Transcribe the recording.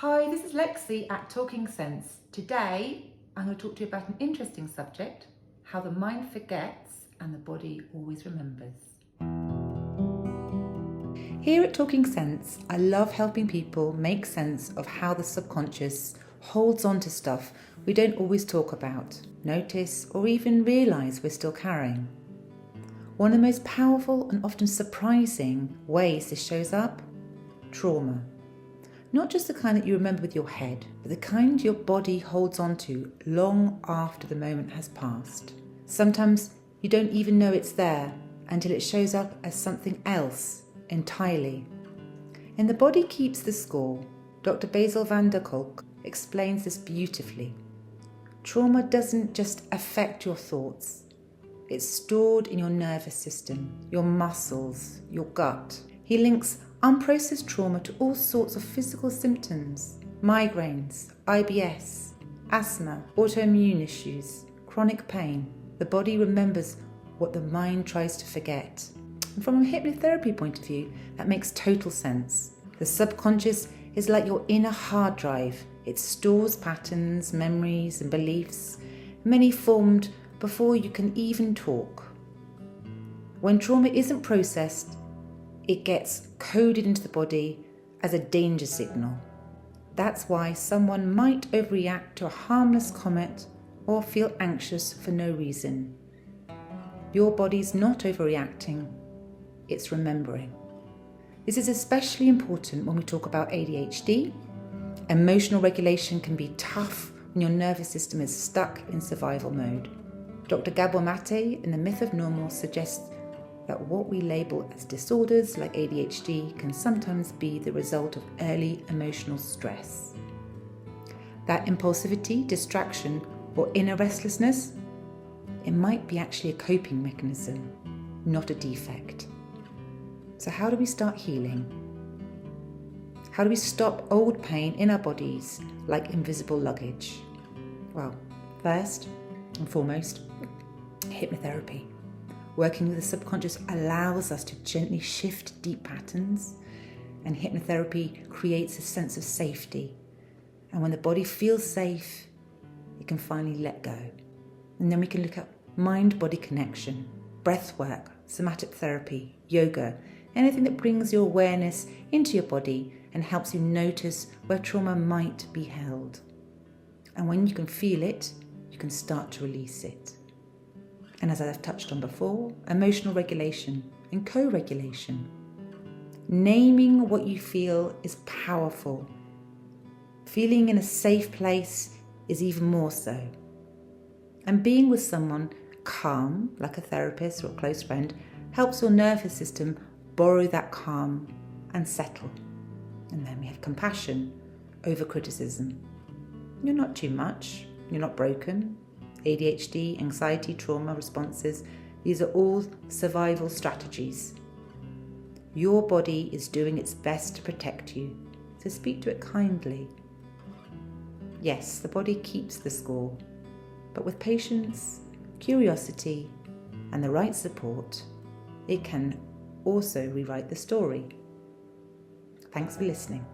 Hi, this is Lexie at Talking Sense. Today, I'm going to talk to you about an interesting subject, how the mind forgets and the body always remembers. Here at Talking Sense, I love helping people make sense of how the subconscious holds on to stuff we don't always talk about, notice, or even realise we're still carrying. One of the most powerful and often surprising ways this shows up? Trauma. Not just the kind that you remember with your head, but the kind your body holds on to long after the moment has passed. Sometimes you don't even know it's there until it shows up as something else entirely. And the body keeps the score. Dr. Basil van der Kolk explains this beautifully. Trauma doesn't just affect your thoughts. It's stored in your nervous system, your muscles, your gut. He links unprocessed trauma to all sorts of physical symptoms, migraines, IBS, asthma, autoimmune issues, chronic pain. The body remembers what the mind tries to forget. And from a hypnotherapy point of view, that makes total sense. The subconscious is like your inner hard drive. It stores patterns, memories, and beliefs, many formed before you can even talk. When trauma isn't processed, it gets coded into the body as a danger signal. That's why someone might overreact to a harmless comment or feel anxious for no reason. Your body's not overreacting, it's remembering. This is especially important when we talk about ADHD. Emotional regulation can be tough when your nervous system is stuck in survival mode. Dr. Gabor Mate in The Myth of Normal suggests that what we label as disorders like ADHD can sometimes be the result of early emotional stress. That impulsivity, distraction, or inner restlessness, it might be actually a coping mechanism, not a defect. So how do we start healing? How do we stop old pain in our bodies like invisible luggage? Well, first and foremost, hypnotherapy. Working with the subconscious allows us to gently shift deep patterns, and hypnotherapy creates a sense of safety. And when the body feels safe, it can finally let go. And then we can look at mind-body connection, breath work, somatic therapy, yoga, anything that brings your awareness into your body and helps you notice where trauma might be held. And when you can feel it, you can start to release it. And as I've touched on before, emotional regulation and co-regulation. Naming what you feel is powerful. Feeling in a safe place is even more so. And being with someone calm, like a therapist or a close friend, helps your nervous system borrow that calm and settle. And then we have compassion over criticism. You're not too much, you're not broken. ADHD, anxiety, trauma responses, these are all survival strategies. Your body is doing its best to protect you, so speak to it kindly. Yes, the body keeps the score, but with patience, curiosity, and the right support, it can also rewrite the story. Thanks for listening.